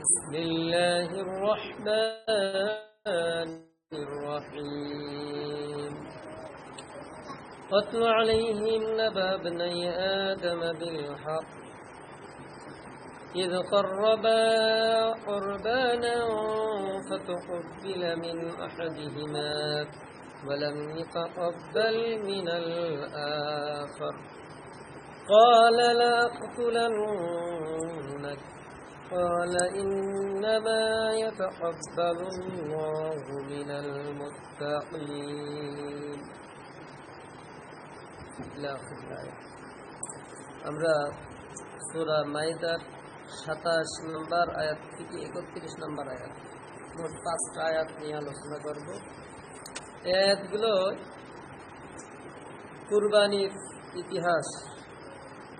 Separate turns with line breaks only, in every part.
بسم الله الرحمن الرحيم واتل عليهم نبأ ابني آدم بالحق إذ قربا قربانا فتقبل من أحدهما ولم يتقبل من الآخر قال لأقتلنك قال إنما يتقبل الله من المتقين আমরা সূরা মাইদার 27 নম্বর আয়াত থেকে 31 নম্বর আয়াত মোট 5টা আয়াত নিয়ে আলোচনা করব। এই আয়াতগুলো কুরবানির ইতিহাস,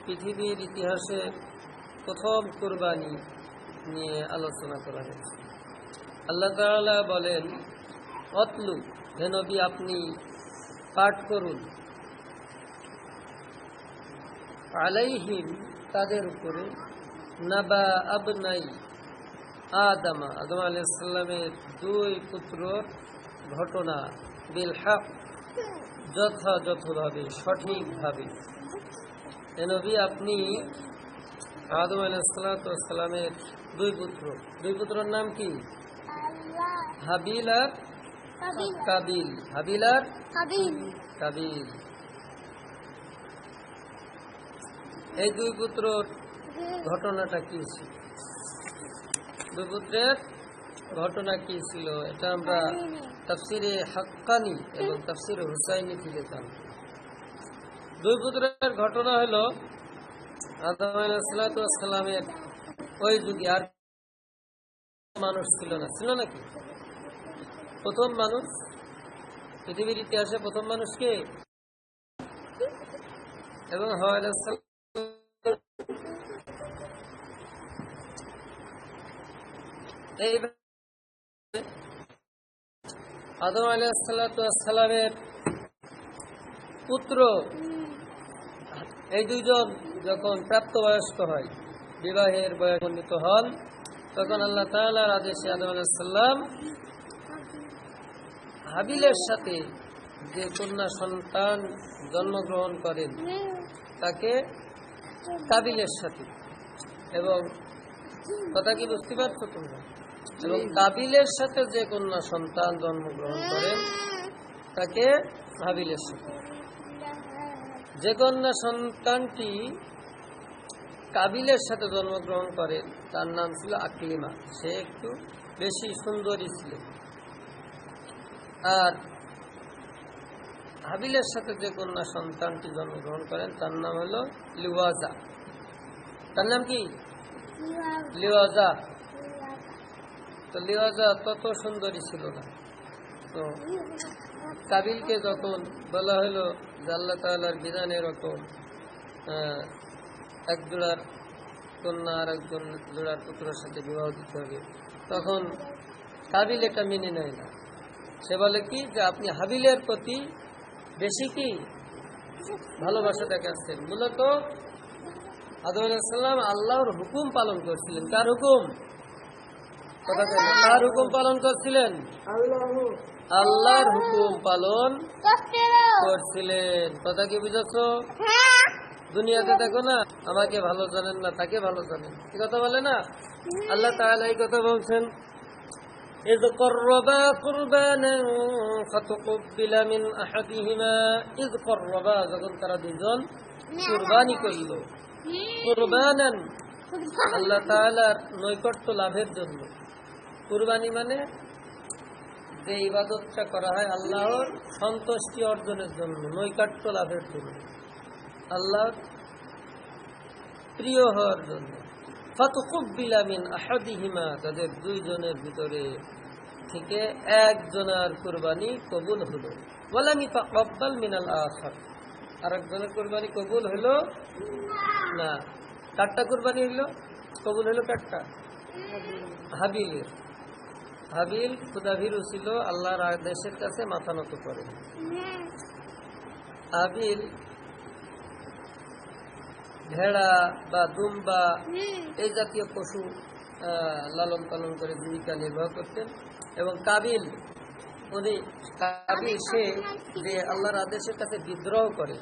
পৃথিবীর ইতিহাসে প্রথম কুরবানি নিয়ে আলোচনা করা হয়েছে। আল্লাহ তাআলা বলেন, অতলু, হে নবী আপনি পাঠ করুন, আলাইহিম তাদের উপরে, নাবা আবনাই আদম আলাইহিস সালামের দুই পুত্রর ঘটনা, বিল হক যথাযথভাবে সঠিকভাবে। হে নবী আপনি আদম আলাইহিস সালামের দুই পুত্রের নাম কি? হাবিল আর কাবিল। হাবিল আর কাবিল। এই দুই পুত্রের ঘটনাটা কি ছিল? দুই পুত্রের ঘটনা কি ছিল এটা আমরা তাফসিরে হাক্কানি এবং তাফসিরে হুসাইনি থেকে জানি। দুই পুত্রের ঘটনা হলো, আদম আলাইহিস সালামের ওই যুগে আর মানুষ ছিল না, ছিল নাকি? প্রথম মানুষ পৃথিবীর ইতিহাসে প্রথম মানুষ কে? এবং হাওয়া আলাইহিস সালাম আদম আলাইহিস সালামের পুত্র এই দুইজন যখন প্রাপ্তবয়স্ক হয়, বিবাহের বয়স উন্নীত হন, তখন আল্লাহ তাআলার আদেশে আদম আলাইহিস সালাম হাবিলের সাথে যে কন্যা সন্তান জন্মগ্রহণ করেন তাকে কাবিলের সাথে, এবং কথা কি বুঝতে পারছো তোমরা? এবং কাবিলের সাথে যে কন্যা সন্তান জন্মগ্রহণ করেন তাকে হাবিলের সাথে। যে কন্যা সন্তানটি কাবিলের সাথে জন্মগ্রহণ করে তার নাম ছিল আকলিমা, সে একটু বেশি সুন্দরী ছিল। আর হাবিলের সাথে যে কন্যা সন্তানটি জন্মগ্রহণ করেন তার নাম হলো লিওয়াজা। তার নাম কি? লিওয়াজা। তো লিওয়াজা তত সুন্দরী ছিল না। তো কাবিলকে যখন বলা হলো যে আল্লাহ তাআলার বিধানে এরকম এক জোড়ার কন্যা আর একজন জোড়ার পুত্রের সাথে বিবাহ দিতে হবে, তখন কাবিল এটা মেনে নেয় না। সে বলে কি যে আপনি হাবিলের প্রতি বেশি কি ভালোবাসা দেখাচ্ছেন। মূলত আদম আলাইহিস সালাম আল্লাহর হুকুম পালন করছিলেন। কার হুকুম? কার হুকুম পালন করছিলেন? আল্লাহর হুকুম পালন করছিলেন। কথা কি বুঝেছ? দুনিয়াতে দেখো না, আমাকে ভালো জানেন না, তাকে ভালো জানেন, এই কথা বলে না। আল্লাহ তাআলা এই কথা বলছেন, إذ قربا قربانا فتقبل من أحدهما إذ قربا, যখন তারা দুজন কুরবানি করল, কুরবানান আল্লাহ তাআলার নৈকট্য লাভের জন্য। কুরবানি মানে যে ইবাদতটা করা হয় আল্লাহর সন্তুষ্টি অর্জনের জন্য, নৈকট্য লাভের জন্য, আল্লাহর প্রিয় হওয়ার জন্য। ফাতুকুব্বিলা মিন আহাদিহিমা, তাদের দুইজনের ভিতরে থেকে একজনের কুরবানি কবুল হলো। ওয়ালাম ইয়াতাকাব্বাল মিনাল আখার, আরেকজনের কুরবানি কবুল হলো না। কারটা কুরবানি হলো কবুল হলো? কারটা? হাবিলের। হাবিল খুদাভীরু ছিল, আল্লাহর আদেশের কাছে মাথা নত করে। হাবিল ভেড়া বা দুম্বা এই জাতীয় পশু লালন পালন করে জীবিকা নির্বাহ করতেন। এবং কাবিল সে যে আল্লাহর আদেশের কাছে বিদ্রোহ করে,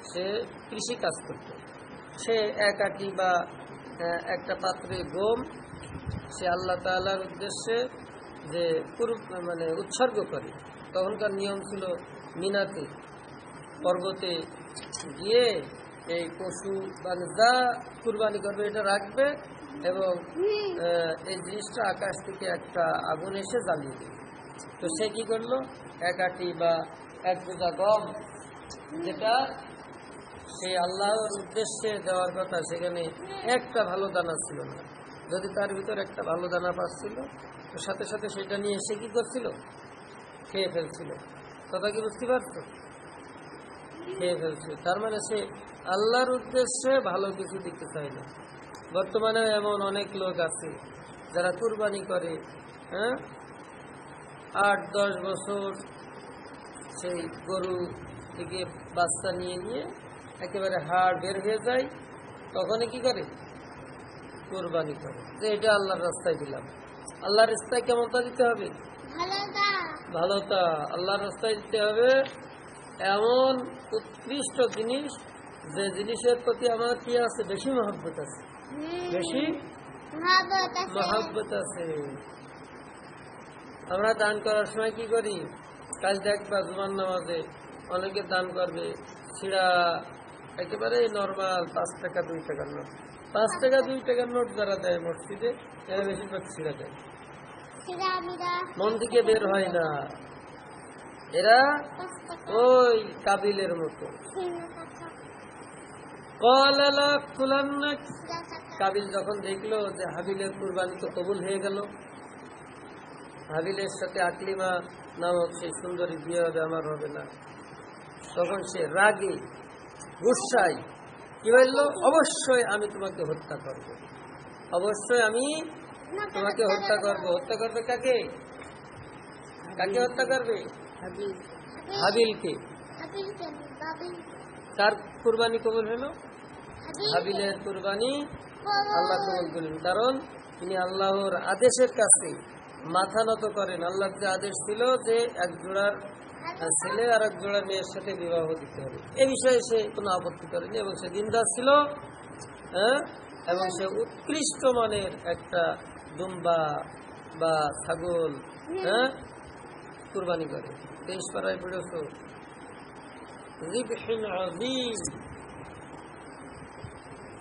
সে কৃষি কাজ করত। সে এক আটি বা একটা পাত্রে গম সে আল্লাহ তাআলার উদ্দেশ্যে যে উৎসর্গ করে। তখনকার নিয়ম ছিল মিনাতে পর্বতে গিয়ে এই পশু যা কুরবানি করবে এটা রাখবে এবং এই জিনিসটা আকাশ থেকে একটা আগুন এসে জ্বালিয়ে দেবে। তো সে কি করলো, এক আটি বা এক বোঝা গম যেটা সেই আল্লাহর উদ্দেশ্যে দেওয়ার কথা, সেখানে একটা ভালো দানা ছিল না। যদি তার ভিতর একটা ভালো দানা পাচ্ছিল তো সাথে সাথে সেটা নিয়ে এসে কি করছিল, খেয়ে ফেলছিল। কথা কি বুঝতে পারছো? খেয়ে ফেলছিল। তার মানে সে আল্লাহর উদ্দেশ্যে ভালো কিছু দিতে চায় না। বর্তমানে এমন অনেক লোক আছে যারা কুরবানি করে, 8-10 বছর সেই গরু থেকে বাচ্চা নিয়ে নিয়ে একেবারে হাড় বের হয়ে যায়, তখনই কি করে, কুরবানি করে যে এটা আল্লাহর রাস্তায় দিলাম। আল্লাহর রাস্তায় কেমনটা দিতে হবে, ভালোটা আল্লাহর রাস্তায় দিতে হবে। এমন উৎকৃষ্ট জিনিস যে জিনিসের প্রতি আমার কি আছে, বেশি মহব্বত আছে, বেশি মহব্বত আছে। আমরা দান করার সময় কি করি, কাল দেখবা জুমার নামাজে অনেকে দান করবে ছিঁড়া একেবারে নর্মাল 5 টাকা 2 টাকার নোট। 5 টাকা 2 টাকার নোট যারা দেয় মসজিদে, এরা বেশিরভাগ ছিঁড়া দেয়, মন থেকে বের হয় না। এরা ওই কাবিলের মতো। কাবিল যখন দেখলো যে হাবিলের কুরবানি তো কবুল হয়ে গেল, হাবিলের সাথে আকলিমা নামক সেই সুন্দরী বিয়ে হবে, আমার হবে না, তখন সে রাগে গুসায় কি বললো, অবশ্যই আমি তোমাকে হত্যা করব, অবশ্যই আমি তোমাকে হত্যা করব। হত্যা করবে কাকে, কাকে হত্যা করবে, হাবিলকে। তার কুরবানি কবুল হলো, হাবিলের কুরবানি আল্লাহ কবুল করলেন, কারণ তিনি আল্লাহর আদেশের কাছে মাথা নত করেন। আল্লাহর যে আদেশ ছিল যে এক জোড়ার ছেলে আর এক জোড়ার মেয়ের সাথে বিবাহ দিতে হবে, এ বিষয়ে সে কোনো আপত্তি করেনি এবং সে দিনদার ছিল। এবং সে উৎকৃষ্ট মানের একটা দুম্বা বা ছাগল কুরবানি করে। 23 পারায় পড়েছ,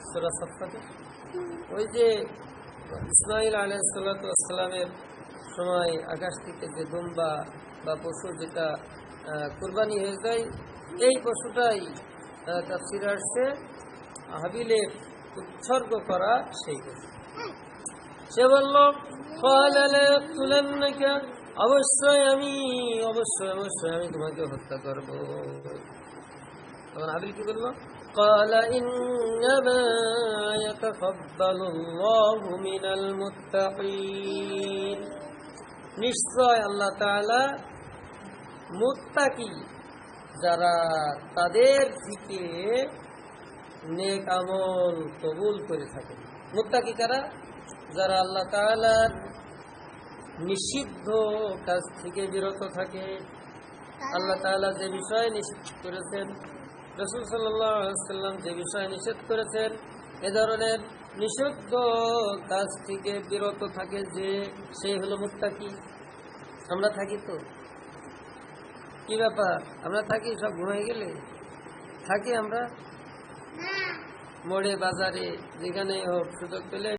সূরা সাফফাতে ওই যে ইসমাঈল আলাইহিস সালাতু ওয়াস সালামের সময় আকাশ থেকে যে দুম্বা বা পশু যেটা কুরবানি হয়ে যায়, এই পশুটাই তাফসীরে আসছে হাবিলের উৎসর্গ করা সেই পশু। সে বলল, অবশ্যই আমি তোমাকে হত্যা করব। তখন হাবিল কি বলল, قال إنما يتقبل الله من المتقين, নিশ্চয় আল্লাহ তাআলা মুত্তাকি যারা তাদের থেকে নেক আমল কবুল করে থাকে। মুত্তাকি কারা, যারা আল্লাহ তাআলার নিষিদ্ধ কাজ থেকে বিরত থাকে। আল্লাহ তাআলা যে বিষয় নিষিদ্ধ করেছেন, রাসূল সাল্লাল্লাহু আলাইহি ওয়াসাল্লাম যে বিষয় নিষেধ করেছেন, এ ধরনের নিষিদ্ধ কাজ থেকে বিরত থাকে যে, সে হলো মুত্তাকি। আমরা থাকি তো, কি ব্যাপার, আমরা থাকি সব ঘুমাই গেলে থাকি, আমরা মোড়ে বাজারে যেখানে হোক সুযোগ পেলে